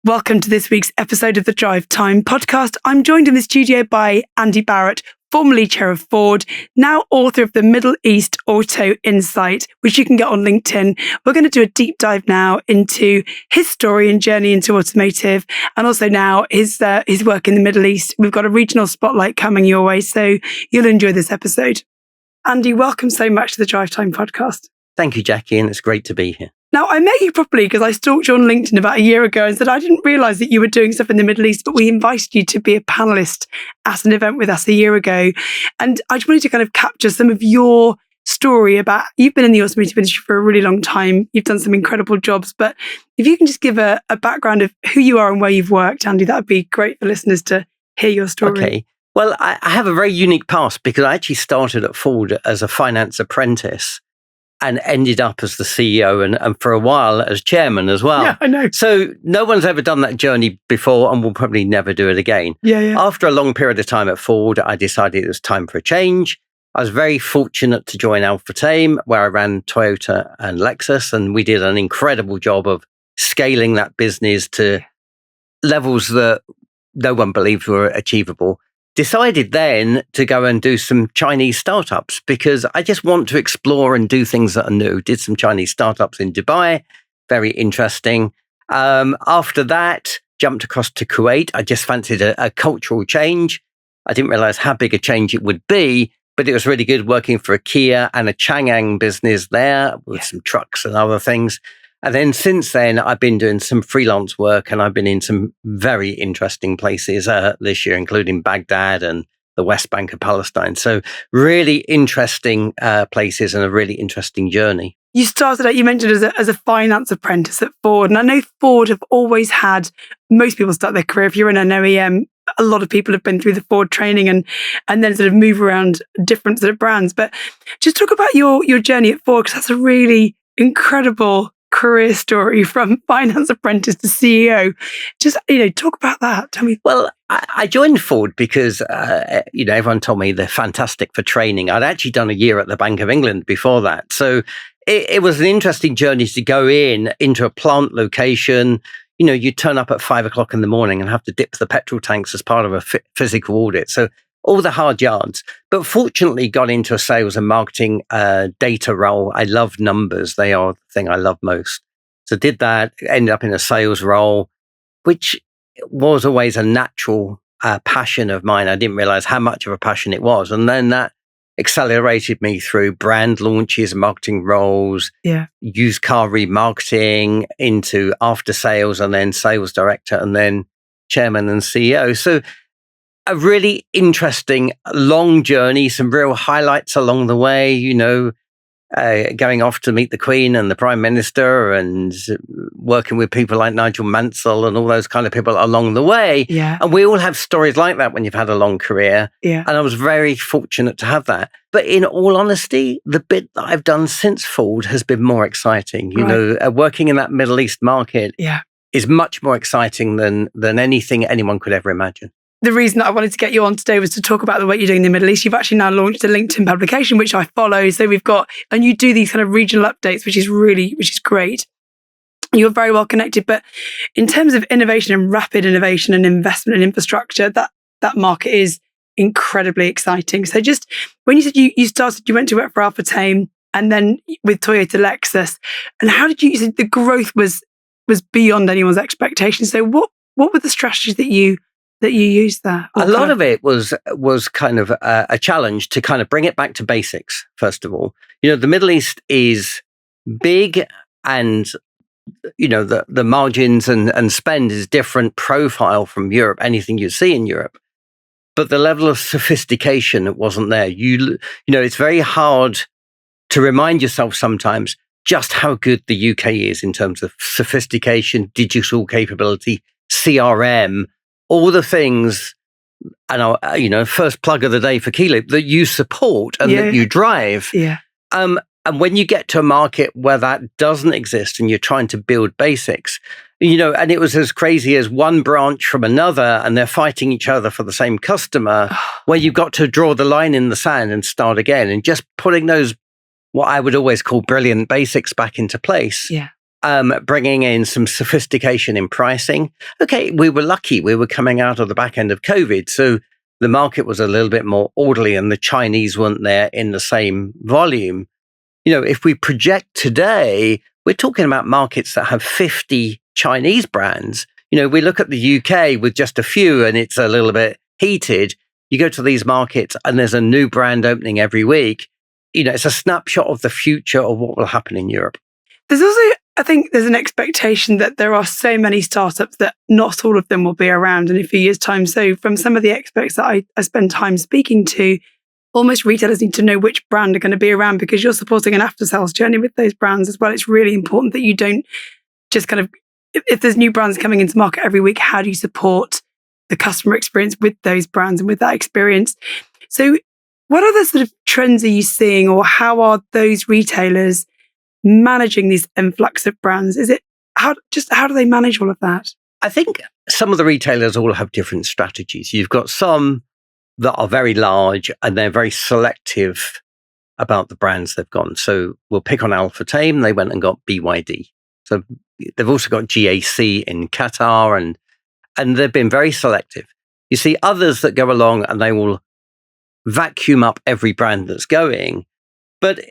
Welcome to this week's episode of the Drivetime Podcast. I'm joined in the studio by Andy Barratt, formerly chair of Ford, now author of the Middle East Auto Insight, which you can get on LinkedIn. We're going to do a deep dive now into his story and journey into automotive, and also now his work in the Middle East. We've got a regional spotlight coming your way, so you'll enjoy this episode. Andy, welcome so much to the Drivetime Podcast. Thank you, Jacqui, and it's great to be here. Now, I met you properly because I stalked you on LinkedIn about a year ago and said I didn't realise that you were doing stuff in the Middle East, but we invited you to be a panellist at an event with us a year ago. And I just wanted to kind of capture some of your story about, you've been in the automotive industry for a really long time. You've done some incredible jobs, but if you can just give a background of who you are and where you've worked, Andy, that would be great for listeners to hear your story. Okay. Well, I have a very unique past because I actually started at Ford as a finance apprentice and ended up as the CEO and for a while as chairman as well. Yeah, I know. So no one's ever done that journey before and will probably never do it again. Yeah. After a long period of time at Ford, I decided it was time for a change. I was very fortunate to join Alpha Tame, where I ran Toyota and Lexus, and we did an incredible job of scaling that business to levels that no one believed were achievable. Decided then to go and do some Chinese startups because I just want to explore and do things that are new. Did some Chinese startups in Dubai, very interesting. After that, jumped across to Kuwait. I just fancied a cultural change. I didn't realize how big a change it would be, but it was really good working for a Kia and a Chang'an business there with some trucks and other things. And then since then, I've been doing some freelance work and I've been in some very interesting places this year, including Baghdad and the West Bank of Palestine. So really interesting places and a really interesting journey. You started out, you mentioned as a finance apprentice at Ford. And I know Ford have always had, most people start their career, if you're in an OEM, a lot of people have been through the Ford training and then sort of move around different sort of brands. But just talk about your journey at Ford, because that's a really incredible career story from finance apprentice to CEO. Just, talk about that. Tell me. Well, I joined Ford because, everyone told me they're fantastic for training. I'd actually done a year at the Bank of England before that. So it was an interesting journey to go into a plant location. You turn up at 5 o'clock in the morning and have to dip the petrol tanks as part of a physical audit. So all the hard yards, but fortunately got into a sales and marketing data role. I love numbers. They are the thing I love most. So did that, ended up in a sales role, which was always a natural passion of mine. I didn't realize how much of a passion it was. And then that accelerated me through brand launches, marketing roles, used car remarketing into after sales and then sales director and then chairman and CEO. So a really interesting long journey, some real highlights along the way, going off to meet the Queen and the Prime Minister and working with people like Nigel Mansell and all those kind of people along the way. Yeah. And we all have stories like that when you've had a long career. Yeah. And I was very fortunate to have that. But in all honesty, the bit that I've done since Ford has been more exciting. Working in that Middle East market is much more exciting than anything anyone could ever imagine. The reason that I wanted to get you on today was to talk about the work you're doing in the Middle East. You've actually now launched a LinkedIn publication, which I follow. So and you do these kind of regional updates, which is great. You're very well connected. But in terms of innovation and rapid innovation and investment in infrastructure, that market is incredibly exciting. So just when you said you went to work for Alpha Tame and then with Toyota Lexus, and how did you said the growth was beyond anyone's expectations. So what were the strategies that you used there? A lot of it was kind of a challenge to kind of bring it back to basics, first of all. The Middle East is big and, the margins and spend is different profile from Europe, anything you see in Europe. But the level of sophistication wasn't there. It's very hard to remind yourself sometimes just how good the UK is in terms of sophistication, digital capability, CRM, all the things, and first plug of the day for Keyloop that you support and that you drive. Yeah. And when you get to a market where that doesn't exist and you're trying to build basics, and it was as crazy as one branch from another and they're fighting each other for the same customer, where you've got to draw the line in the sand and start again and just putting those, what I would always call brilliant basics back into place. Yeah. bringing in some sophistication in pricing. Okay, we were lucky. We were coming out of the back end of COVID, so the market was a little bit more orderly and the Chinese weren't there in the same volume. If we project today, we're talking about markets that have 50 Chinese brands. We look at the UK with just a few and it's a little bit heated. You go to these markets and there's a new brand opening every week. It's a snapshot of the future of what will happen in Europe. There's also, I think there's an expectation that there are so many startups that not all of them will be around in a few years' time. So from some of the experts that I spend time speaking to, almost retailers need to know which brand are going to be around because you're supporting an after-sales journey with those brands as well. It's really important that you don't just kind of, if there's new brands coming into market every week, how do you support the customer experience with those brands and with that experience? So what other sort of trends are you seeing, or how are those retailers managing these influx of brands? How do they manage all of that? I think some of the retailers all have different strategies. You've got some that are very large and they're very selective about the brands they've gone. So we'll pick on Alpha Tame. They went and got BYD. So they've also got GAC in Qatar and they've been very selective. You see others that go along and they will vacuum up every brand that's going. But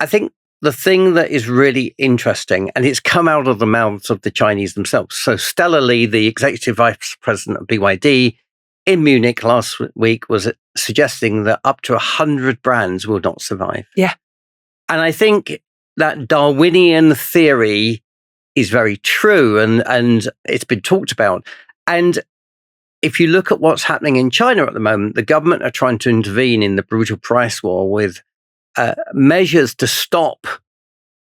I think the thing that is really interesting, and it's come out of the mouths of the Chinese themselves. So Stella Lee, the executive vice president of BYD, in Munich last week was suggesting that up to 100 brands will not survive. Yeah. And I think that Darwinian theory is very true and it's been talked about. And if you look at what's happening in China at the moment, the government are trying to intervene in the brutal price war with measures to stop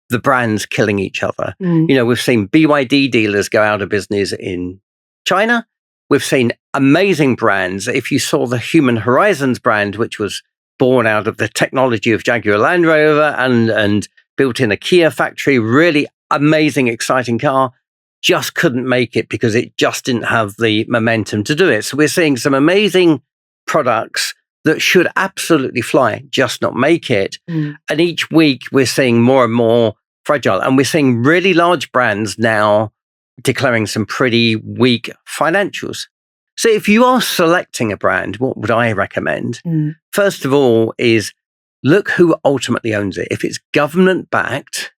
the brands killing each other. We've seen BYD dealers go out of business in China. We've seen amazing brands. If you saw the Human Horizons brand, which was born out of the technology of Jaguar Land Rover and built in a Kia factory, really amazing, exciting car, just couldn't make it because it just didn't have the momentum to do it. So we're seeing some amazing products that should absolutely fly, just not make it. And each week we're seeing more and more fragile. And we're seeing really large brands now declaring some pretty weak financials. So if you are selecting a brand, what would I recommend? First of all is look who ultimately owns it. If it's government backed,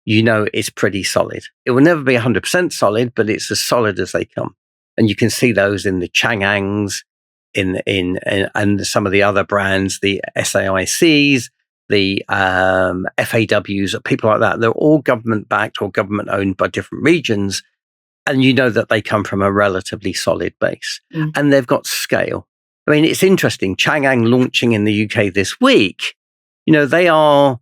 it's pretty solid. It will never be 100% solid, but it's as solid as they come. And you can see those in the Chang'angs, and some of the other brands, the SAICs, the FAWs, people like that. They're all government backed or government owned by different regions. And that they come from a relatively solid base and they've got scale. I mean, it's interesting. Chang'an launching in the UK this week, they are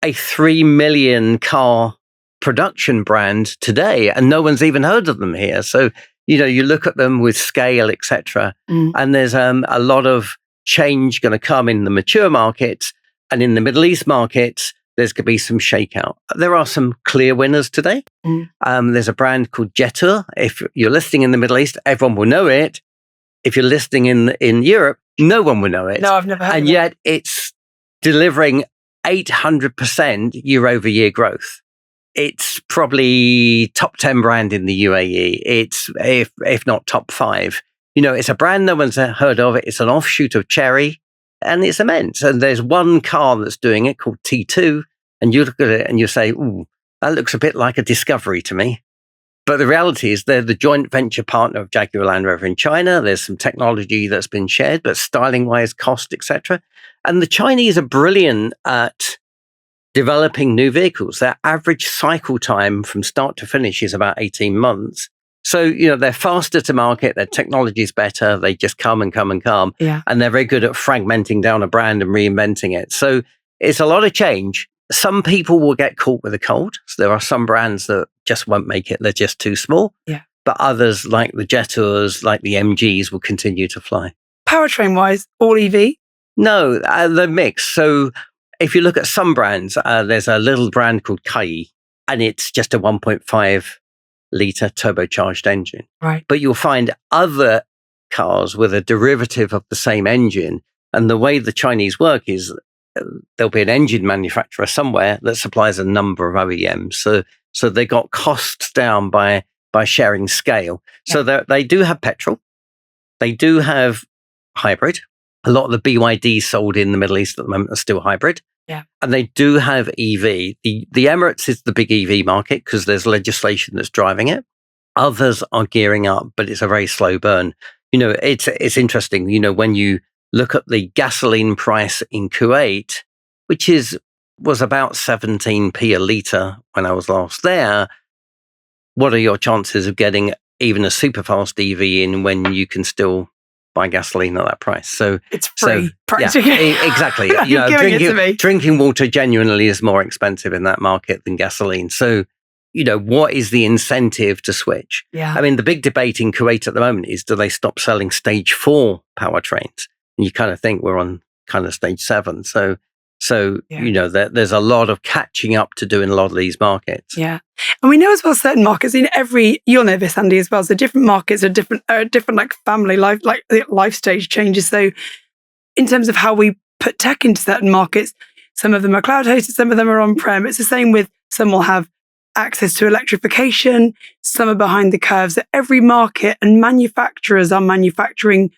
a 3 million car production brand today and no one's even heard of them here. So, you look at them with scale, etc. And there's a lot of change going to come in the mature markets, and in the Middle East markets, there's going to be some shakeout. There are some clear winners today. There's a brand called Jacqui. If you're listing in the Middle East, everyone will know it. If you're listing in Europe, no one will know it. No, I've never heard of it. And yet it's delivering 800% year-over-year growth. It's probably top 10 brand in the UAE. It's, if not top 5. It's a brand no one's heard of. It's an offshoot of Chery, and it's immense. And there's one car that's doing it called T2, and you look at it and you say, ooh, that looks a bit like a Discovery to me. But the reality is they're the joint venture partner of Jaguar Land Rover in China. There's some technology that's been shared, but styling-wise, cost, etc. And the Chinese are brilliant at developing new vehicles. Their average cycle time from start to finish is about 18 months. So, they're faster to market, their technology is better, they just come and come and come. Yeah. And they're very good at fragmenting down a brand and reinventing it. So it's a lot of change. Some people will get caught with a cold. So there are some brands that just won't make it. They're just too small. Yeah. But others, like the Jetours, like the MGs, will continue to fly. Powertrain-wise, all EV? No, they're mixed. So if you look at some brands, there's a little brand called Jacqui, and it's just a 1.5 litre turbocharged engine. Right. But you'll find other cars with a derivative of the same engine. And the way the Chinese work is there'll be an engine manufacturer somewhere that supplies a number of OEMs. So they got costs down by sharing scale. So they do have petrol. They do have hybrid. A lot of the BYD sold in the Middle East at the moment are still hybrid. Yeah. And they do have EV. The Emirates is the big EV market because there's legislation that's driving it. Others are gearing up, but it's a very slow burn. It's interesting, when you look at the gasoline price in Kuwait, which was about 17p a litre when I was last there. What are your chances of getting even a super fast EV in when you can still buy gasoline at that price? So it's free, practically. Yeah, exactly. Drinking water genuinely is more expensive in that market than gasoline. So, what is the incentive to switch? Yeah. I mean, the big debate in Kuwait at the moment is, do they stop selling stage 4 powertrains? And you kind of think we're on kind of stage 7. So there's a lot of catching up to do in a lot of these markets. Yeah. And we know as well certain markets, you'll know this, Andy, as well. So different markets are different like family life, like life stage changes. So in terms of how we put tech into certain markets, some of them are cloud hosted, some of them are on-prem. It's the same with some will have access to electrification, some are behind the curve. So every market and manufacturers are manufacturing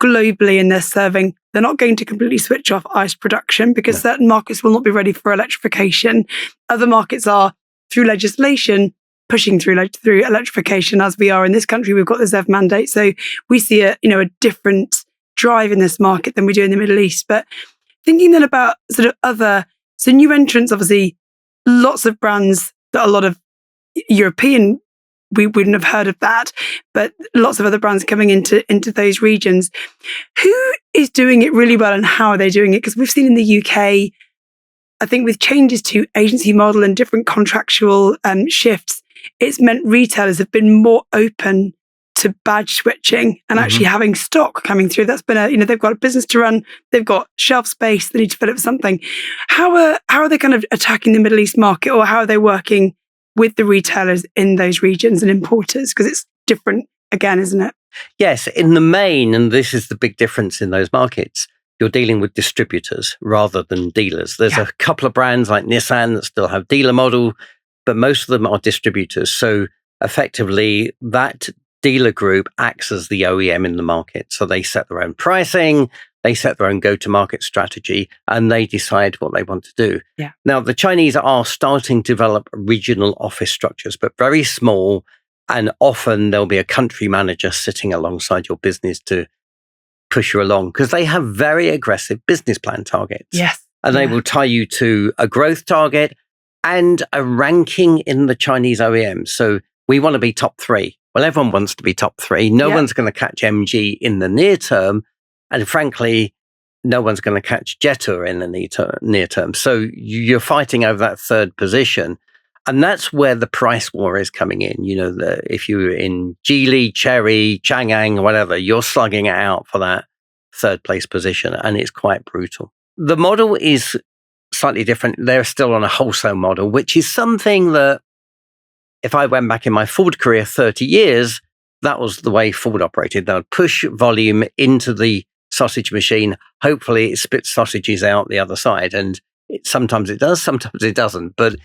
globally and they're not going to completely switch off ICE production because certain markets will not be ready for electrification. Other markets are, through legislation, pushing through electrification. As we are in this country, we've got the ZEV mandate. So we see a different drive in this market than we do in the Middle East. But thinking then about sort of so new entrants, obviously lots of brands that a lot of European, we wouldn't have heard of that, but lots of other brands coming into those regions. Who is doing it really well and how are they doing it? Because we've seen in the UK, I think with changes to agency model and different contractual shifts, it's meant retailers have been more open to badge switching and actually having stock coming through. That's been they've got a business to run, they've got shelf space, they need to fill up something. How are they kind of attacking the Middle East market, or how are they working with the retailers in those regions and importers? Because it's different again, isn't it? Yes, in the main, and this is the big difference in those markets, you're dealing with distributors rather than dealers. There's a couple of brands like Nissan that still have dealer model, but most of them are distributors. So effectively, that dealer group acts as the OEM in the market. So they set their own pricing, they set their own go-to-market strategy, and they decide what they want to do. Yeah. Now, the Chinese are starting to develop regional office structures, but very small. And often there'll be a country manager sitting alongside your business to push you along because they have very aggressive business plan targets. Yes. And they will tie you to a growth target and a ranking in the Chinese OEMs. So we want to be top 3. Well, everyone wants to be top 3. No one's going to catch MG in the near term. And frankly, no one's going to catch Jetta in the near term. So you're fighting over that third position. And that's where the price war is coming in. If you're in Geely, Chery, Chang'an, whatever, you're slugging it out for that third place position. And it's quite brutal. The model is slightly different. They're still on a wholesale model, which is something that if I went back in my Ford career 30 years, that was the way Ford operated. They would push volume into the sausage machine. Hopefully it spits sausages out the other side. And sometimes it does, sometimes it doesn't. But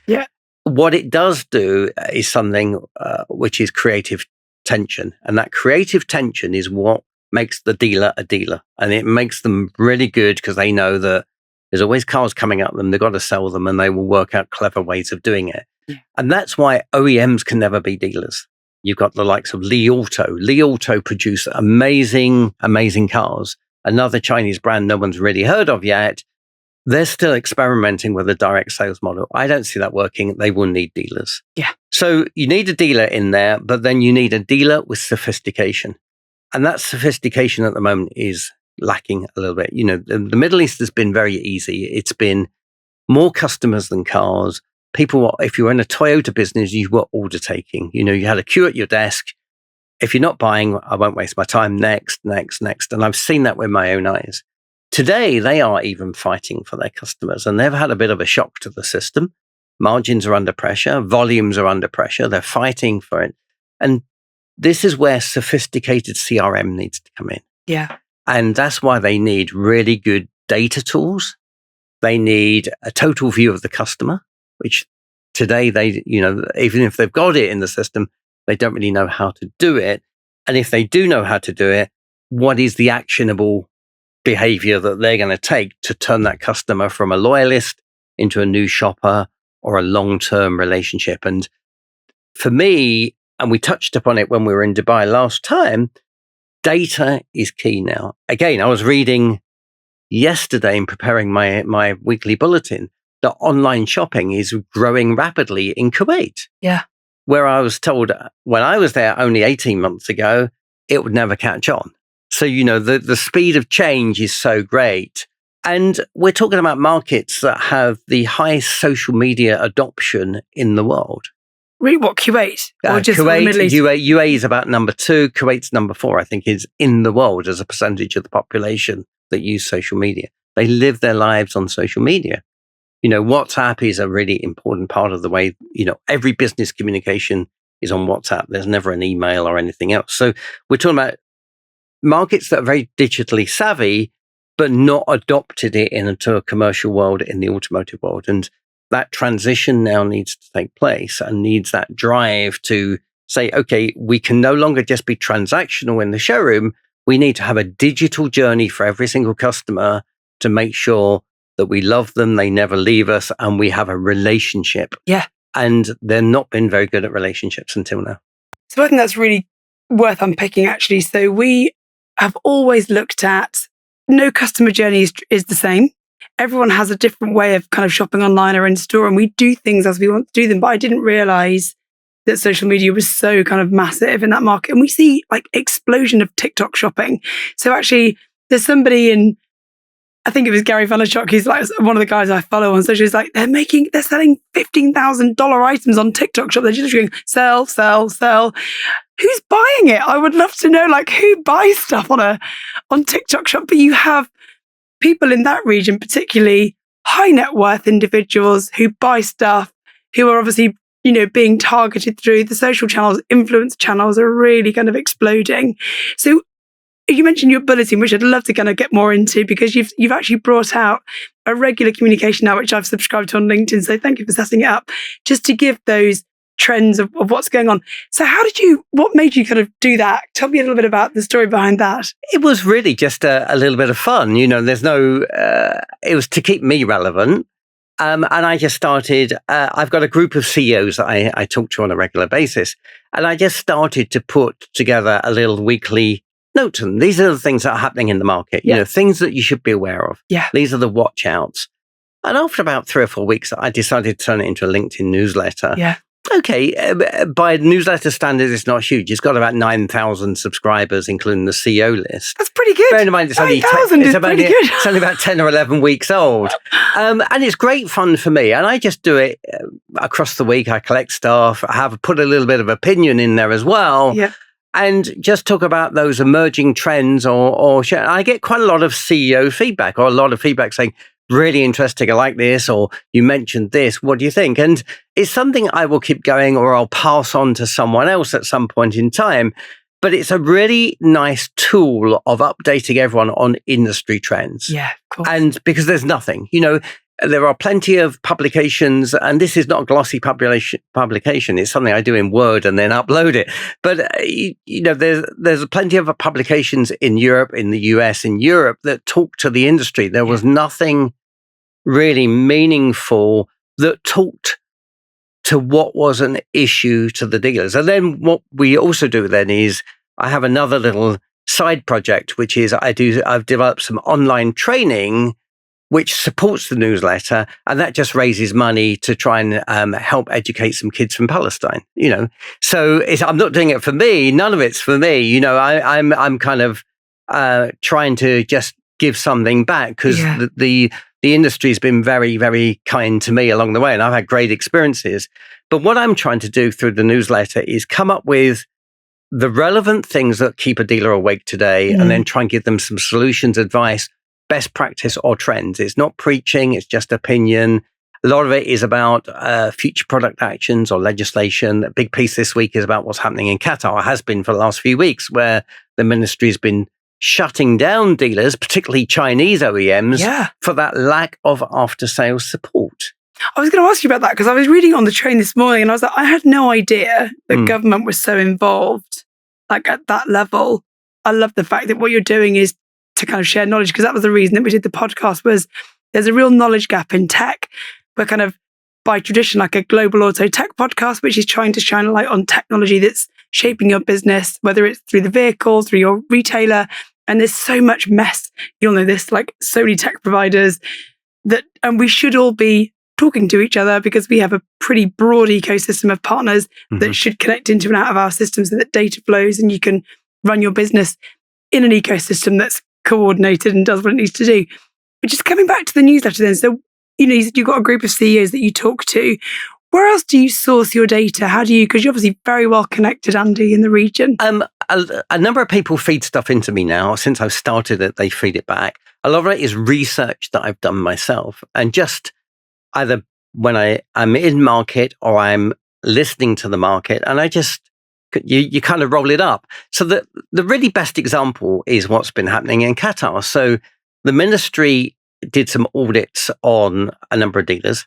what it does do is something which is creative tension. And that creative tension is what makes the dealer a dealer. And it makes them really good because they know that there's always cars coming at them. They've got to sell them and they will work out clever ways of doing it. Yeah. And that's why OEMs can never be dealers. You've got the likes of Li Auto. Li Auto produce amazing, amazing cars. Another Chinese brand no one's really heard of yet. They're still experimenting with a direct sales model. I don't see that working. They will need dealers. Yeah. So you need a dealer in there, but then you need a dealer with sophistication. And that sophistication at the moment is lacking a little bit. The Middle East has been very easy. It's been more customers than cars. People, if you were in a Toyota business, you were order taking. You had a queue at your desk. If you're not buying, I won't waste my time. Next. And I've seen that with my own eyes. Today, they are even fighting for their customers, and they've had a bit of a shock to the system. Margins are under pressure. Volumes are under pressure. They're fighting for it. And this is where sophisticated CRM needs to come in. Yeah. And that's why they need really good data tools They need a total view of the customer, which today they, even if they've got it in the system, they don't really know how to do it. And if they do know how to do it, what is the actionable behavior that they're going to take to turn that customer from a loyalist into a new shopper or a long-term relationship? And for me, and we touched upon it when we were in Dubai last time, data is key now. Again, I was reading yesterday in preparing my weekly bulletin that online shopping is growing rapidly in Kuwait. Yeah. Where I was told when I was there only 18 months ago, it would never catch on. So, the speed of change is so great. And we're talking about markets that have the highest social media adoption in the world. Really, what, Kuwait? Or just Kuwait, the Middle East? UAE is about number 2. Kuwait's number 4, I think, is in the world as a percentage of the population that use social media. They live their lives on social media. WhatsApp is a really important part of the way, every business communication is on WhatsApp. There's never an email or anything else. So we're talking about markets that are very digitally savvy, but not adopted it into a commercial world in the automotive world. And that transition now needs to take place and needs that drive to say, okay, we can no longer just be transactional in the showroom. We need to have a digital journey for every single customer to make sure that we love them, they never leave us, and we have a relationship. Yeah. And they've not been very good at relationships until now. So I think that's really worth unpicking, actually. So we have always looked at no customer journey is the same. Everyone has a different way of kind of shopping online or in store, and we do things as we want to do them. But I didn't realize that social media was so kind of massive in that market. And we see like explosion of TikTok shopping. So actually there's somebody in, I think it was Gary Vaynerchuk, he's like one of the guys I follow on social. He's like, they're selling $15,000 items on TikTok shop. They're just going, sell, sell, sell. Who's buying it? I would love to know, like, who buys stuff on TikTok shop. But you have people in that region, particularly high net worth individuals who buy stuff, who are obviously, being targeted through the social channels. Influence channels are really kind of exploding. So you mentioned your bulletin, which I'd love to kind of get more into, because you've actually brought out a regular communication now, which I've subscribed to on LinkedIn. So thank you for setting it up, just to give those trends of what's going on. So what made you kind of do that? Tell me a little bit about the story behind that. It was really just a little bit of fun. There's it was to keep me relevant. And I just started, I've got a group of CEOs that I talk to on a regular basis. And I just started to put together a little weekly note to them. These are the things that are happening in the market, things that you should be aware of. Yeah. These are the watch outs. And after about 3 or 4 weeks, I decided to turn it into a LinkedIn newsletter. Yeah. Okay, by newsletter standards, it's not huge. It's got about 9,000 subscribers, including the CEO list. That's pretty good. Bear in mind, it's only, it's only about 10 or 11 weeks old. And it's great fun for me. And I just do it across the week. I collect stuff. I have put a little bit of opinion in there as well. Yeah. And just talk about those emerging trends or share. I get quite a lot of CEO feedback, or a lot of feedback saying, really interesting, I like this, or you mentioned this, what do you think? And it's something I will keep going, or I'll pass on to someone else at some point in time. But it's a really nice tool of updating everyone on industry trends. Yeah, of course. And because there's nothing, there are plenty of publications, and this is not a glossy publication. It's something I do in Word and then upload it. But, there's plenty of publications in Europe, in the US, in Europe that talk to the industry. There was nothing really meaningful that talked to what was an issue to the dealers. And then what we also do then is I have another little side project, which is I've developed some online training which supports the newsletter, and that just raises money to try and help educate some kids from Palestine. So I'm not doing it for me. None of it's for me. I'm kind of trying to just give something back, because the industry has been very, very kind to me along the way, and I've had great experiences. But what I'm trying to do through the newsletter is come up with the relevant things that keep a dealer awake today, and then try and give them some solutions, advice, best practice, or trends. It's not preaching, it's just opinion. A lot of it is about future product actions or legislation. A big piece this week is about what's happening in Qatar, has been for the last few weeks, where the ministry has been shutting down dealers, particularly Chinese OEMs, for that lack of after-sales support. I was going to ask you about that because I was reading on the train this morning and I was like, I had no idea that government was so involved, like at that level. I love the fact that what you're doing is to kind of share knowledge, because that was the reason that we did the podcast, was there's a real knowledge gap in tech. We're kind of by tradition like a global auto tech podcast, which is trying to shine a light on technology that's shaping your business, whether it's through the vehicle, through your retailer. And there's so much mess. You'll know this, like so many tech providers and we should all be talking to each other because we have a pretty broad ecosystem of partners that should connect into and out of our systems so that data flows and you can run your business in an ecosystem that's coordinated and does what it needs to do. But just coming back to the newsletter then, so you said you've got a group of CEOs that you talk to. Where else do you source your data? How do you, because you're obviously very well connected, Andy, in the region. A number of people feed stuff into me now. Since I've started it, they feed it back. A lot of it is research that I've done myself, and just either when I'm in market or I'm listening to the market, and I just, you kind of roll it up. So the really best example is what's been happening in Qatar. So the ministry did some audits on a number of dealers,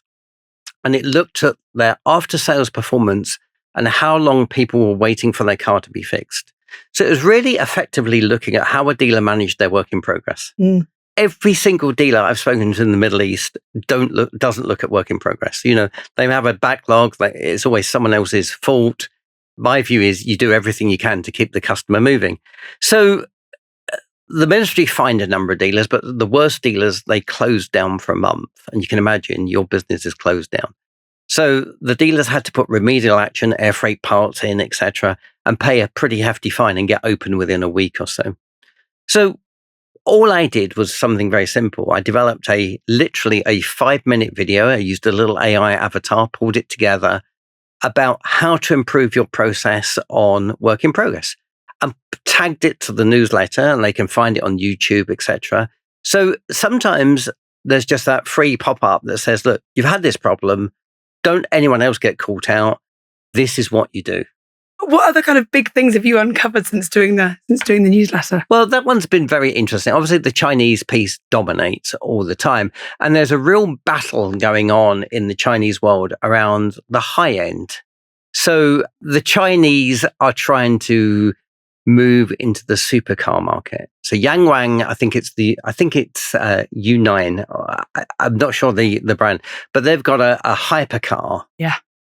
and it looked at their after-sales performance and how long people were waiting for their car to be fixed. So it was really effectively looking at how a dealer managed their work in progress. Every single dealer I've spoken to in the Middle East doesn't look at work in progress. You know, they have a backlog. It's always someone else's fault. My view is you do everything you can to keep the customer moving. So the ministry fined a number of dealers, but the worst dealers, they closed down for a month. And you can imagine your business is closed down. So the dealers had to put remedial action, air freight parts in, etc., and pay a pretty hefty fine and get open within a week or so. So all I did was something very simple. I developed literally a 5-minute video. I used a little AI avatar, pulled it together about how to improve your process on work in progress, and tagged it to the newsletter, and they can find it on YouTube, etc. So sometimes there's just that free pop-up that says, look, you've had this problem. Don't anyone else get caught out. This is what you do. What other kind of big things have you uncovered since doing the newsletter? Well, that one's been very interesting. Obviously, the Chinese piece dominates all the time. And there's a real battle going on in the Chinese world around the high end. So the Chinese are trying to move into the supercar market. So Yangwang, I think it's U9. I'm not sure the brand, but they've got a hypercar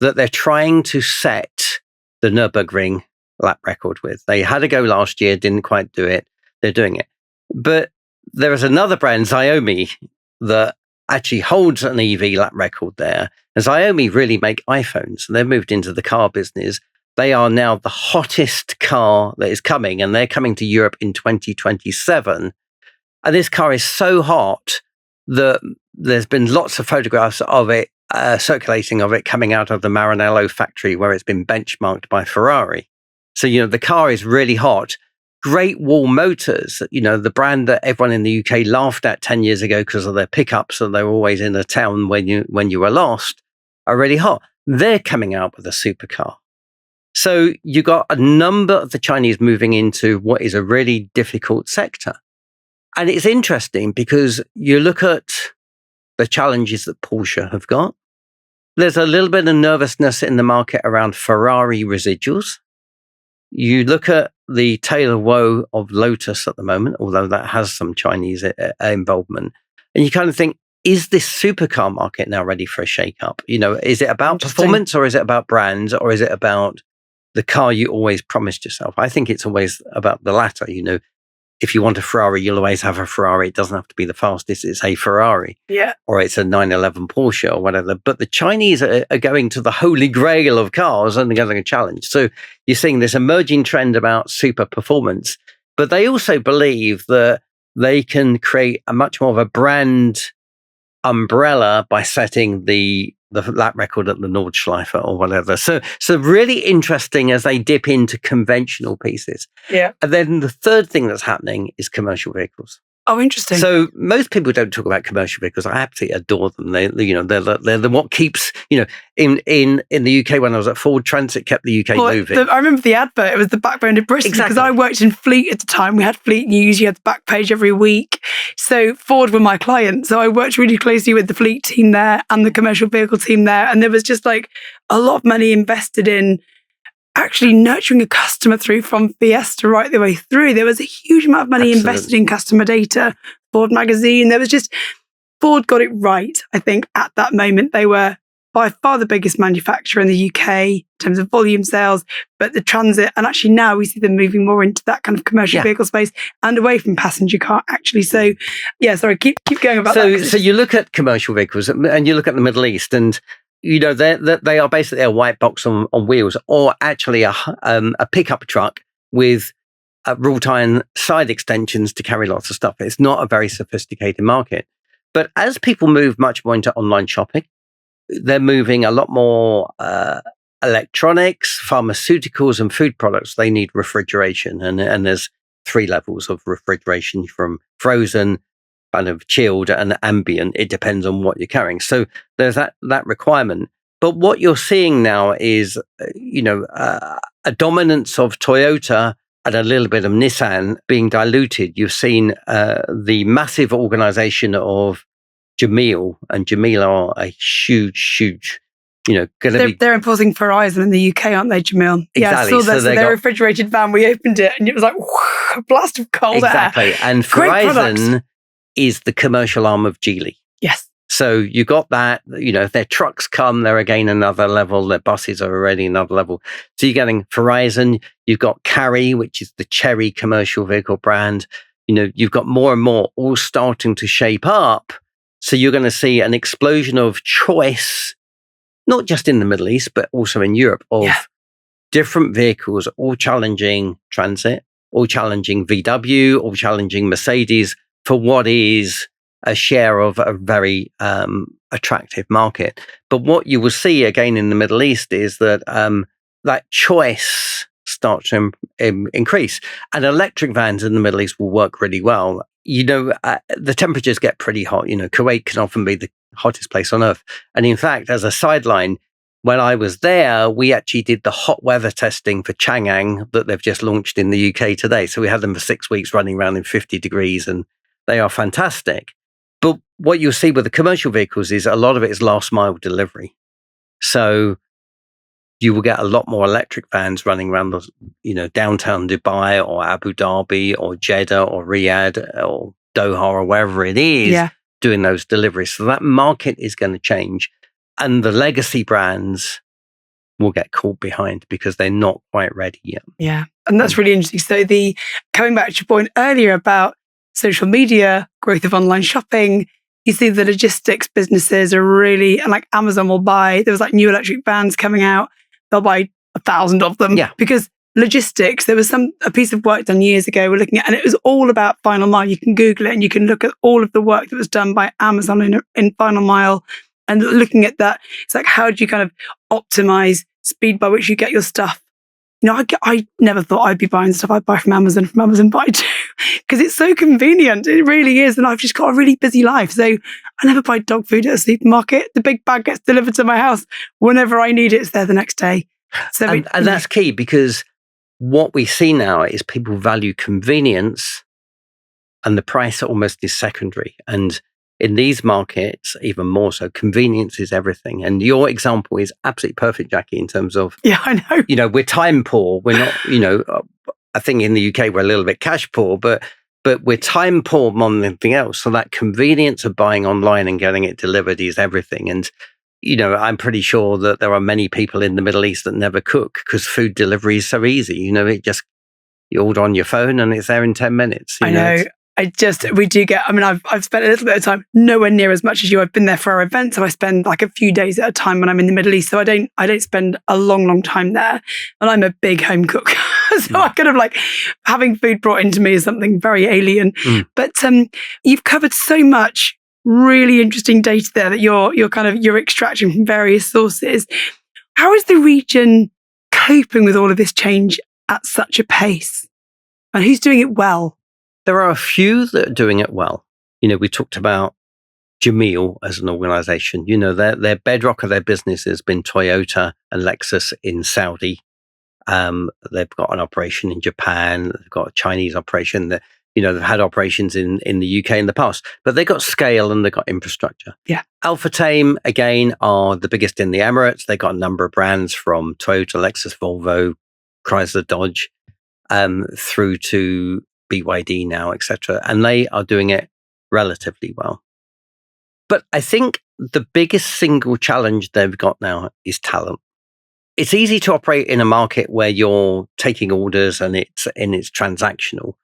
that they're trying to set the Nürburgring lap record with. They had a go last year, didn't quite do it. They're doing it. But there is another brand, Xiaomi, that actually holds an EV lap record there. And Xiaomi really make iPhones, and they've moved into the car business. They are now the hottest car that is coming, and they're coming to Europe in 2027. And this car is so hot that there's been lots of photographs of it, circulating of it coming out of the Maranello factory where it's been benchmarked by Ferrari. So, the car is really hot. Great Wall Motors, the brand that everyone in the UK laughed at 10 years ago because of their pickups, and they were always in a town when you were lost, are really hot. They're coming out with a supercar. So you got a number of the Chinese moving into what is a really difficult sector. And it's interesting because you look at the challenges that Porsche have got. There's a little bit of nervousness in the market around Ferrari residuals. You look at the tale of woe of Lotus at the moment, although that has some Chinese involvement. And you kind of think, is this supercar market now ready for a shake-up? Is it about performance, or is it about brands, or is it about the car you always promised yourself? I think it's always about the latter. If you want a Ferrari, you'll always have a Ferrari. It doesn't have to be the fastest. It's a Ferrari. Yeah. Or it's a 911 Porsche or whatever. But the Chinese are going to the holy grail of cars and they're going to challenge. So you're seeing this emerging trend about super performance, but they also believe that they can create a much more of a brand umbrella by setting the lap record at the Nordschleife or whatever. So really interesting as they dip into conventional pieces. Yeah. And then the third thing that's happening is commercial vehicles. Oh, interesting. So most people don't talk about commercial vehicles. I absolutely adore them. They're the what keeps, in the UK when I was at Ford, Transit kept the UK moving. I remember the advert. It was the backbone of Bristol because I worked in fleet at the time. We had fleet news. You had the back page every week. So Ford were my client. So I worked really closely with the fleet team there and the commercial vehicle team there. And there was just like a lot of money invested in actually nurturing a customer through from Fiesta right the way through. There was a huge amount of money invested in customer data. Ford magazine. There was just, Ford got it right, I think, at that moment. They were by far the biggest manufacturer in the UK in terms of volume sales, but the transit, and actually now we see them moving more into that kind of commercial vehicle space and away from passenger car, actually. So, yeah, sorry, keep going about that. So you look at commercial vehicles and you look at the Middle East and, they are basically a white box on wheels, or actually a pickup truck with wrought iron side extensions to carry lots of stuff. It's not a very sophisticated market. But as people move much more into online shopping, they're moving a lot more electronics, pharmaceuticals, and food products. They need refrigeration. And there's 3 levels of refrigeration, from frozen, kind of chilled, and ambient. It depends on what you're carrying. So there's that requirement. But what you're seeing now is, a dominance of Toyota and a little bit of Nissan being diluted. You've seen the massive organization of Jameel, and Jameel are a huge, they're enforcing Verizon in the UK, aren't they, Jameel? Exactly. Yeah, I saw that. So their refrigerated van, we opened it and it was like a blast of cold air. Exactly. And Verizon is the commercial arm of Geely. Yes. So you got that, if their trucks come, they're again another level. Their buses are already another level. So you're getting Verizon, you've got Carry, which is the Chery commercial vehicle brand. You've got more and more all starting to shape up. So you're going to see an explosion of choice, not just in the Middle East, but also in Europe, of different vehicles, all challenging Transit, all challenging VW, all challenging Mercedes for what is a share of a very attractive market. But what you will see again in the Middle East is that that choice starts to increase. And electric vans in the Middle East will work really well. The temperatures get pretty hot. Kuwait can often be the hottest place on earth. And in fact, as a sideline, when I was there, we actually did the hot weather testing for Chang'an that they've just launched in the UK today. So we had them for 6 weeks running around in 50 degrees, and they are fantastic. But what you'll see with the commercial vehicles is a lot of it is last mile delivery. So you will get a lot more electric vans running around downtown Dubai or Abu Dhabi or Jeddah or Riyadh or Doha or wherever it is, doing those deliveries. So that market is going to change. And the legacy brands will get caught behind because they're not quite ready yet. Yeah. And that's really interesting. So coming back to your point earlier about social media, growth of online shopping, you see the logistics businesses are really, and like Amazon will buy, there was like new electric vans coming out, they'll buy 1,000 of them. Yeah. Because logistics, there was a piece of work done years ago we're looking at, and it was all about final mile. You can Google it and you can look at all of the work that was done by Amazon in final mile, and looking at that, it's like, how do you kind of optimize speed by which you get your stuff? I never thought I'd be buying stuff I'd buy from Amazon Buy too, because it's so convenient. It really is. And I've just got a really busy life. So I never buy dog food at a supermarket. The big bag gets delivered to my house whenever I need it. It's there the next day. So and that's key, because what we see now is people value convenience, and the price almost is secondary. And in these markets, even more so, convenience is everything. And your example is absolutely perfect, Jacqui, in terms of, I know. We're time poor. We're not, I think in the UK, we're a little bit cash poor, but we're time poor more than anything else. So that convenience of buying online and getting it delivered is everything. And, I'm pretty sure that there are many people in the Middle East that never cook because food delivery is so easy. You order on your phone and it's there in 10 minutes. I know. We do get, I've spent a little bit of time, nowhere near as much as you. I've been there for our event. So I spend like a few days at a time when I'm in the Middle East. So I don't spend a long time there. And I'm a big home cook. So I kind of like having food brought into me is something very alien. But you've covered so much really interesting data there that you're extracting from various sources. How is the region coping with all of this change at such a pace? And who's doing it well? There are a few that are doing it well. We talked about Jameel as an organization. Their bedrock of their business has been Toyota and Lexus in Saudi. They've got an operation in Japan. They've got a Chinese operation that, they've had operations in the UK in the past, but they've got scale and they've got infrastructure. Yeah. Alpha Tame, again, are the biggest in the Emirates. They've got a number of brands from Toyota, Lexus, Volvo, Chrysler, Dodge, through to BYD now, etc. And they are doing it relatively well. But I think the biggest single challenge they've got now is talent. It's easy to operate in a market where you're taking orders and it's transactional,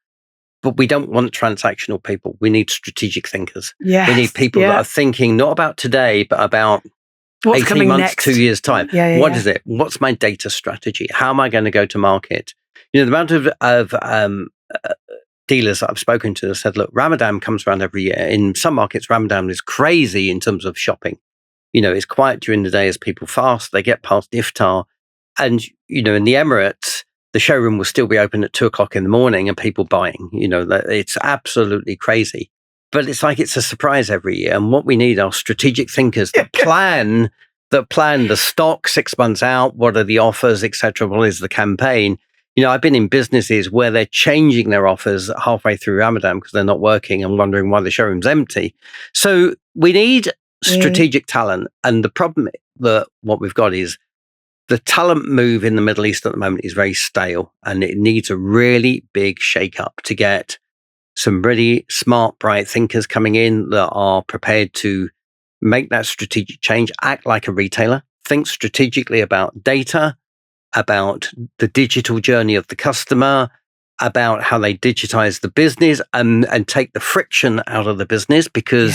but we don't want transactional people. We need strategic thinkers. Yes, we need people that are thinking not about today, but about what's 18 coming months, next? 2 years time. What is it? What's my data strategy? How am I going to go to market? The amount of dealers that I've spoken to have said, look, Ramadan comes around every year. In some markets, Ramadan is crazy in terms of shopping. It's quiet during the day as people fast. They get past iftar. And, in the Emirates, the showroom will still be open at 2:00 in the morning and people buying. It's absolutely crazy. But it's like it's a surprise every year. And what we need are strategic thinkers that plan the stock 6 months out. What are the offers, etc.? What is the campaign? I've been in businesses where they're changing their offers halfway through Ramadan because they're not working and wondering why the showroom's empty. So we need strategic talent. And the problem that what we've got is the talent move in the Middle East at the moment is very stale, and it needs a really big shake-up to get some really smart, bright thinkers coming in that are prepared to make that strategic change, act like a retailer, think strategically about data, about the digital journey of the customer, about how they digitize the business and take the friction out of the business, because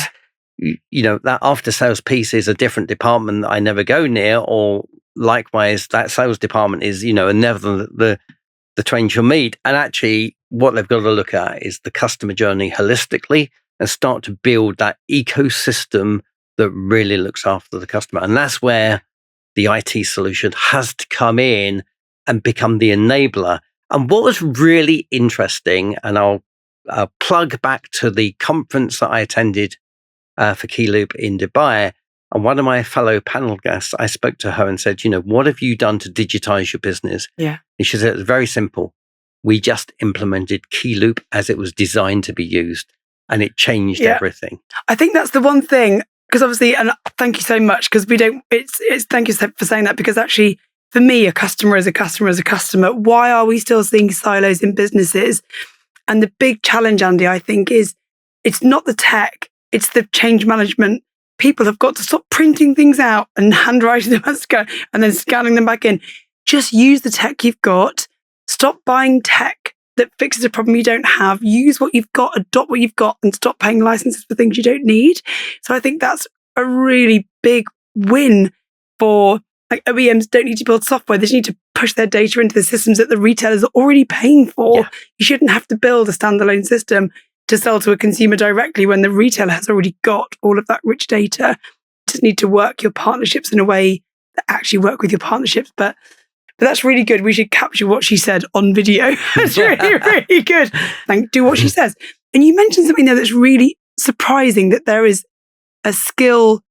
that after sales piece is a different department that I never go near, or likewise that sales department is never the twain shall meet. And actually what they've got to look at is the customer journey holistically and start to build that ecosystem that really looks after the customer. And that's where the IT solution has to come in and become the enabler. And what was really interesting, and I'll plug back to the conference that I attended for Keyloop in Dubai, and one of my fellow panel guests, I spoke to her and said, what have you done to digitize your business? Yeah. And she said, it's very simple. We just implemented Keyloop as it was designed to be used, and it changed everything. I think that's the one thing, because obviously, and thank you so much, because it's thank you for saying that, because actually for me, a customer is a customer is a customer. Why are we still seeing silos in businesses? And the big challenge, Andy, I think, is it's not the tech, it's the change management. People have got to stop printing things out and handwriting them and then scanning them back in. Just use the tech you've got. Stop buying tech that fixes a problem you don't have. Use what you've got, adopt what you've got, and stop paying licenses for things you don't need. So I think that's a really big win for, like, OEMs don't need to build software. They just need to push their data into the systems that the retailers are already paying for. Yeah. You shouldn't have to build a standalone system to sell to a consumer directly when the retailer has already got all of that rich data. You just need to work your partnerships in a way that actually work with your partnerships. But that's really good. We should capture what she said on video. It's really, really good. Do what she says. And you mentioned something there that's really surprising, that there is a skill,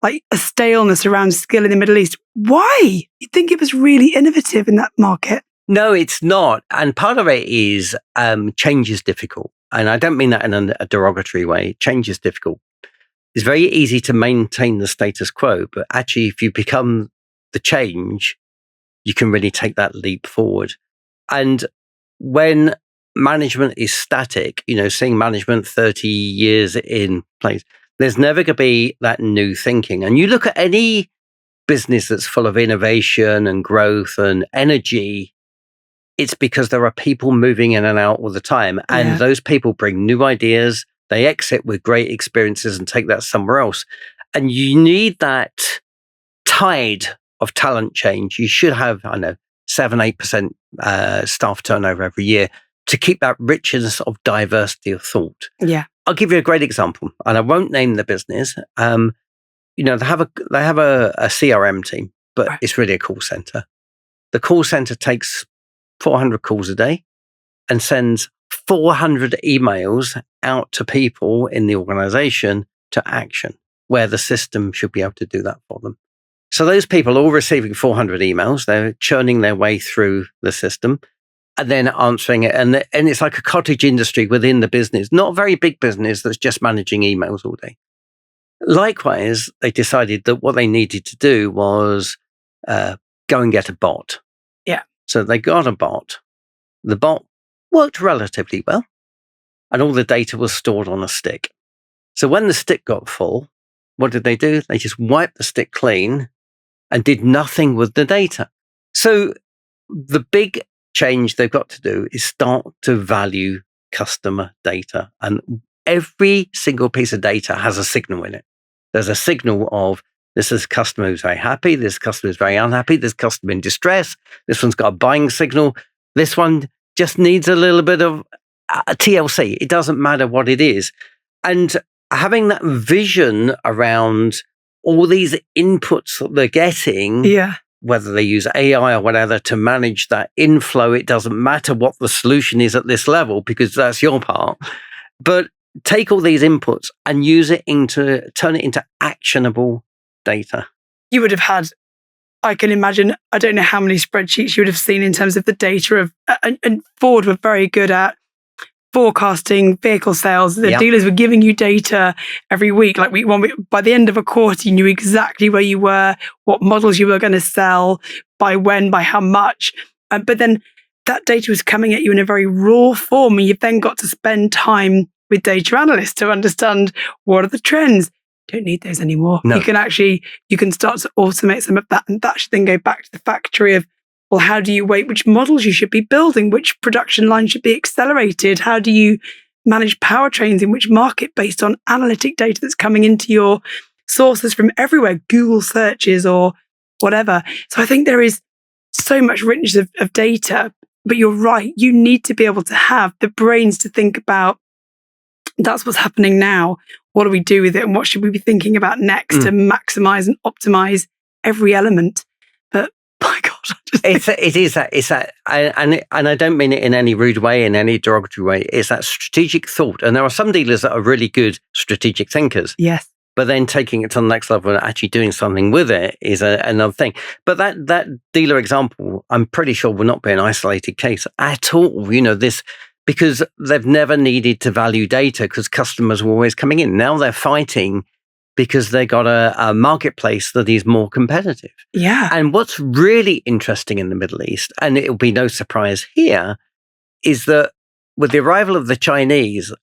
like a staleness around skill in the Middle East. Why? You'd think it was really innovative in that market. No, it's not. And part of it is change is difficult. And I don't mean that in a derogatory way. Change is difficult. It's very easy to maintain the status quo, but actually, if you become the change, you can really take that leap forward. And when management is static, seeing management 30 years in place, there's never going to be that new thinking. And you look at any business that's full of innovation and growth and energy, it's because there are people moving in and out all the time. And those people bring new ideas. They exit with great experiences and take that somewhere else. And you need that tide of talent change. You should have, 7-8% staff turnover every year to keep that richness of diversity of thought. Yeah. I'll give you a great example, and I won't name the business. They have a CRM team, but it's really a call center. The call center takes 400 calls a day and sends 400 emails out to people in the organization to action, where the system should be able to do that for them. So those people all receiving 400 emails, they're churning their way through the system and then answering it. And it's like a cottage industry within the business, not a very big business that's just managing emails all day. Likewise, they decided that what they needed to do was go and get a bot. Yeah. So they got a bot. The bot worked relatively well, and all the data was stored on a stick. So when the stick got full, what did they do? They just wiped the stick clean and did nothing with the data. So the big change they've got to do is start to value customer data. And every single piece of data has a signal in it. There's a signal of this is a customer who's very happy, this customer is very unhappy, this customer in distress, this one's got a buying signal, this one just needs a little bit of a TLC. It doesn't matter what it is. And having that vision around all these inputs that they're getting, whether they use AI or whatever to manage that inflow, it doesn't matter what the solution is at this level because that's your part. But take all these inputs and turn it into actionable data. You would have had, I can imagine, I don't know how many spreadsheets you would have seen in terms of the data of, and Ford were very good at forecasting vehicle sales. The dealers were giving you data every week. Like by the end of a quarter, you knew exactly where you were, what models you were going to sell, by when, by how much. But then that data was coming at you in a very raw form. And you've then got to spend time with data analysts to understand what are the trends. Don't need those anymore. No. You can start to automate some of that. And that should then go back to the factory of, well, how do you weight which models you should be building? Which production line should be accelerated? How do you manage powertrains in which market based on analytic data that's coming into your sources from everywhere, Google searches or whatever? So I think there is so much richness of data, but you're right. You need to be able to have the brains to think about that's what's happening now. What do we do with it? And what should we be thinking about next to maximize and optimize every element? But my God, it is that, and I don't mean it in any rude way, in any derogatory way. It's that strategic thought. And there are some dealers that are really good strategic thinkers. Yes. But then taking it to the next level and actually doing something with it is another thing. But that dealer example, I'm pretty sure will not be an isolated case at all. Because they've never needed to value data because customers were always coming in. Now they're fighting because they got a marketplace that is more competitive. Yeah. And what's really interesting in the Middle East, and it'll be no surprise here, is that with the arrival of the Chinese,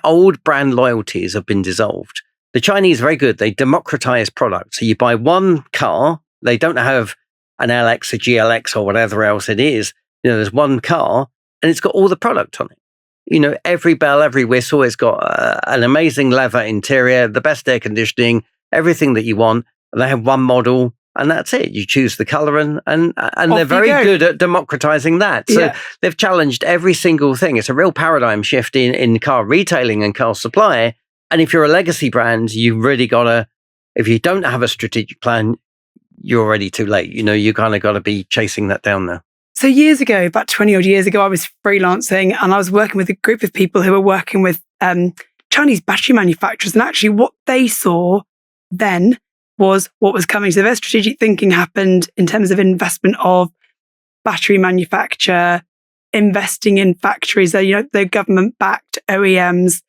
old brand loyalties have been dissolved. The Chinese are very good. They democratize products. So you buy one car, they don't have an LX, a GLX, or whatever else it is. There's one car, and it's got all the product on it. Every bell, every whistle, it's got an amazing leather interior, the best air conditioning, everything that you want. And they have one model, and that's it. You choose the color, and they're very good at democratizing that. So they've challenged every single thing. It's a real paradigm shift in car retailing and car supply. And if you're a legacy brand, you've really got to, if you don't have a strategic plan, you're already too late. You kind of got to be chasing that down there. So years ago, about 20 odd years ago, I was freelancing and I was working with a group of people who were working with Chinese battery manufacturers. And actually what they saw then was what was coming. So their strategic thinking happened in terms of investment of battery manufacture, investing in factories. They're government-backed OEMs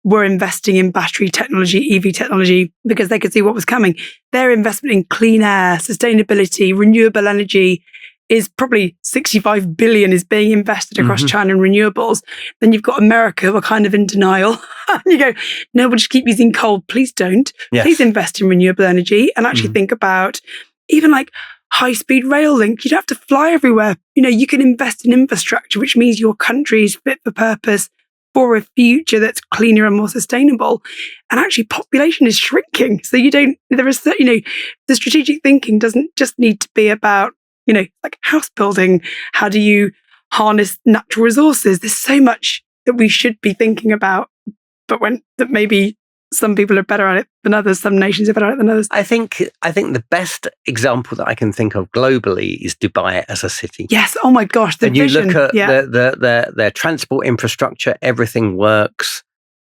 were investing in battery technology, EV technology, because they could see what was coming. Their investment in clean air, sustainability, renewable energy is probably 65 billion is being invested across China in renewables. Then you've got America who are kind of in denial. You go, no, we'll just keep using coal. Please don't. Yes. Please invest in renewable energy and actually think about even like high-speed rail link. You don't have to fly everywhere. You can invest in infrastructure, which means your country is fit for purpose for a future that's cleaner and more sustainable. And actually population is shrinking. So the strategic thinking doesn't just need to be about like house building. How do you harness natural resources? There's so much that we should be thinking about, but that maybe some people are better at it than others. Some nations are better at it than others. I think the best example that I can think of globally is Dubai as a city. Yes. Oh my gosh. The and vision. You look at their transport infrastructure, everything works.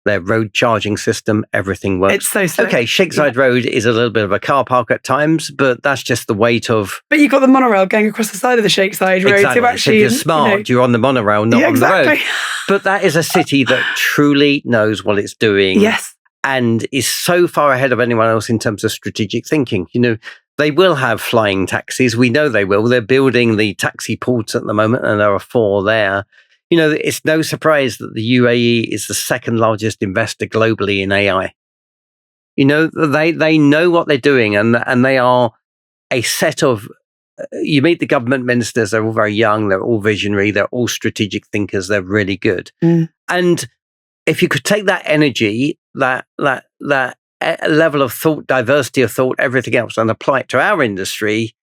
Their road charging system, everything works. It's so slick. Okay, Sheikside Road is a little bit of a car park at times, but that's just the weight of... But you've got the monorail going across the side of the Sheikside Road. Exactly. So actually, if you're smart, you're on the monorail, not on the road. But that is a city that truly knows what it's doing. Yes. And is so far ahead of anyone else in terms of strategic thinking. They will have flying taxis. We know they will. They're building the taxi ports at the moment, and there are 4 there. It's no surprise that the UAE is the second largest investor globally in AI. They know what they're doing, and they are a set of... You meet the government ministers, they're all very young, they're all visionary, they're all strategic thinkers, they're really good. And if you could take that energy, that level of thought, diversity of thought, everything else, and apply it to our industry,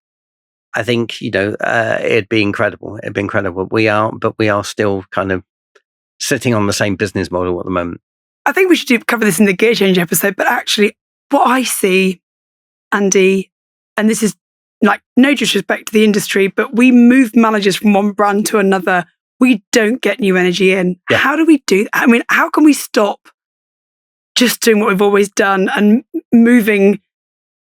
I think, it'd be incredible. It'd be incredible. We are still kind of sitting on the same business model at the moment. I think we should cover this in the gear change episode, but actually what I see, Andy, and this is like no disrespect to the industry, but we move managers from one brand to another. We don't get new energy in. Yeah. How do we do that? I mean, how can we stop just doing what we've always done and moving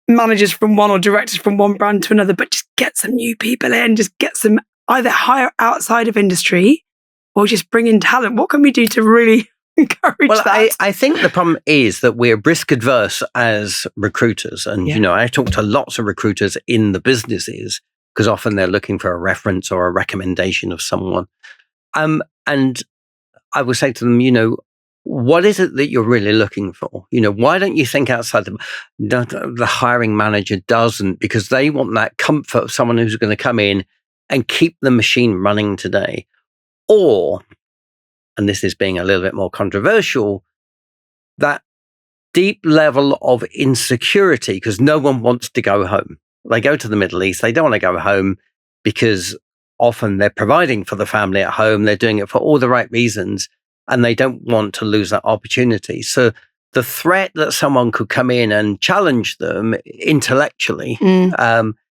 managers from one or directors from one brand to another, but just get some new people in, just get some either hire outside of industry or just bring in talent? What can we do to really encourage that? I think the problem is that we're risk adverse as recruiters. And, I talk to lots of recruiters in the businesses because often they're looking for a reference or a recommendation of someone. And I will say to them, what is it that you're really looking for? Why don't you think outside the hiring manager doesn't, because they want that comfort of someone who's going to come in and keep the machine running today. Or, and this is being a little bit more controversial, that deep level of insecurity because no one wants to go home. They go to the Middle East. They don't want to go home because often they're providing for the family at home. They're doing it for all the right reasons. And they don't want to lose that opportunity. So the threat that someone could come in and challenge them intellectually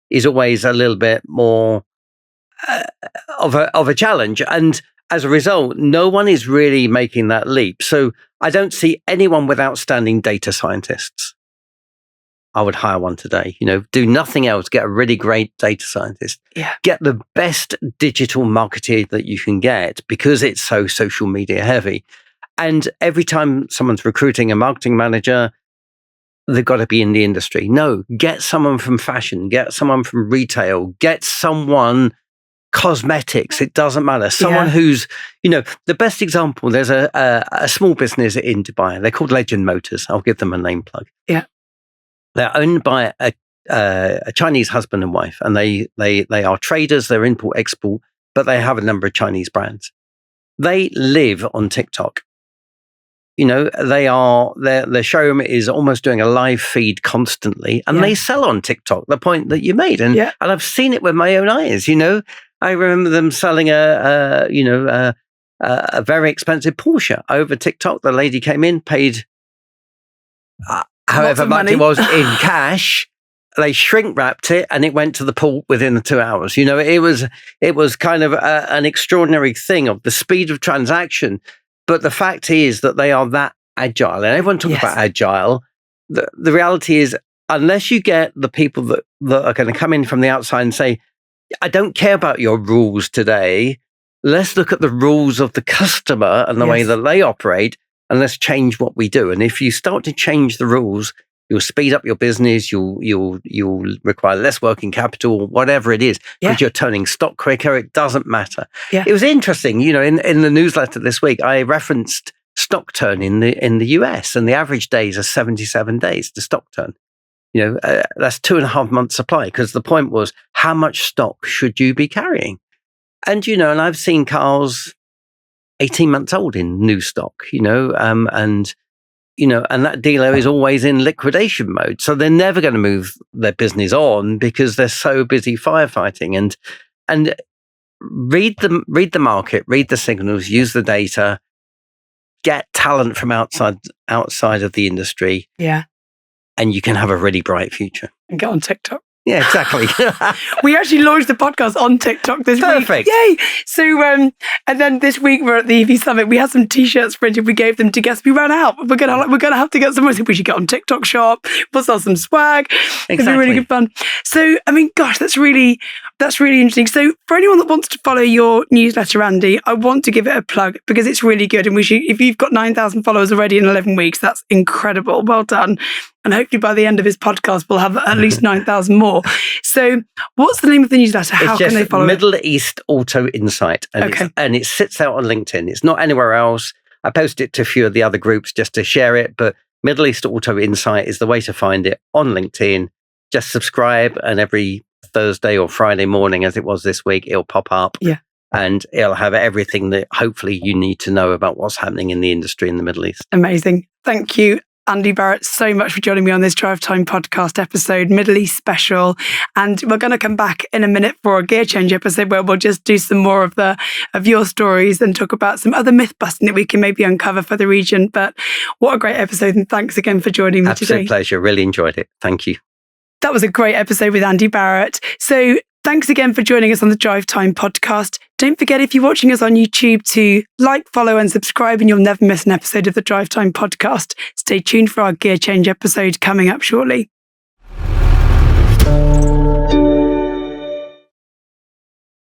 is always a little bit more of a challenge. And as a result, no one is really making that leap. So I don't see anyone with outstanding data scientists. I would hire one today, do nothing else, get a really great data scientist, get the best digital marketer that you can get because it's so social media heavy. And every time someone's recruiting a marketing manager, they've got to be in the industry. No, get someone from fashion, get someone from retail, get someone cosmetics. It doesn't matter. Someone who's, the best example, there's a small business in Dubai. They're called Legend Motors. I'll give them a name plug. Yeah. They're owned by a Chinese husband and wife, and they are traders. They're import-export, but they have a number of Chinese brands. They live on TikTok. Their showroom is almost doing a live feed constantly, and they sell on TikTok. The point that you made, and I've seen it with my own eyes. I remember them selling a very expensive Porsche over TikTok. The lady came in, paid however much it was in cash. They shrink wrapped it and it went to the port within the 2 hours. It was kind of an extraordinary thing of the speed of transaction. But the fact is that they are that agile. And everyone talks about agile. The reality is, unless you get the people that are going to come in from the outside and say, I don't care about your rules today. Let's look at the rules of the customer and the way that they operate. And let's change what we do. And if you start to change the rules, you'll speed up your business. You'll require less working capital, whatever it is, because you're turning stock quicker. It doesn't matter. Yeah. It was interesting, in the newsletter this week, I referenced stock turn in the US, and the average days are 77 days to stock turn. That's 2.5 months supply. Because the point was, how much stock should you be carrying? And and I've seen cars 18 months old in new stock, and that dealer is always in liquidation mode. So they're never going to move their business on because they're so busy firefighting. And read the market, read the signals, use the data, get talent from outside of the industry. Yeah. And you can have a really bright future. And get on TikTok. Yeah, exactly. We actually launched the podcast on TikTok this week. Perfect. Yay! So, and then this week we're at the EV Summit. We had some T-shirts printed. We gave them to guests. We ran out. We're gonna have to get some more. So we should get on TikTok Shop. We'll sell some swag. Exactly. It'll be really good fun. So, I mean, gosh, that's really interesting. So, for anyone that wants to follow your newsletter, Andy, I want to give it a plug because it's really good. And if you've got 9,000 followers already in 11 weeks, that's incredible. Well done. And hopefully by the end of his podcast, we'll have at least 9,000 more. So what's the name of the newsletter? How can they follow Middle it? East Auto Insight. Okay. And it sits out on LinkedIn. It's not anywhere else. I post it to a few of the other groups just to share it. But Middle East Auto Insight is the way to find it on LinkedIn. Just subscribe, and every Thursday or Friday morning, as it was this week, it'll pop up. Yeah. And it'll have everything that hopefully you need to know about what's happening in the industry in the Middle East. Amazing. Thank you, Andy Barratt, so much for joining me on this Drivetime Podcast episode, Middle East special. And we're going to come back in a minute for a gear change episode where we'll just do some more of your stories and talk about some other myth busting that we can maybe uncover for the region. But what a great episode. And thanks again for joining me today. Absolute pleasure. Really enjoyed it. Thank you. That was a great episode with Andy Barratt. So thanks again for joining us on the Drivetime Podcast. Don't forget, if you're watching us on YouTube, to like, follow and subscribe, and you'll never miss an episode of the Drivetime Podcast. Stay tuned for our gear change episode coming up shortly.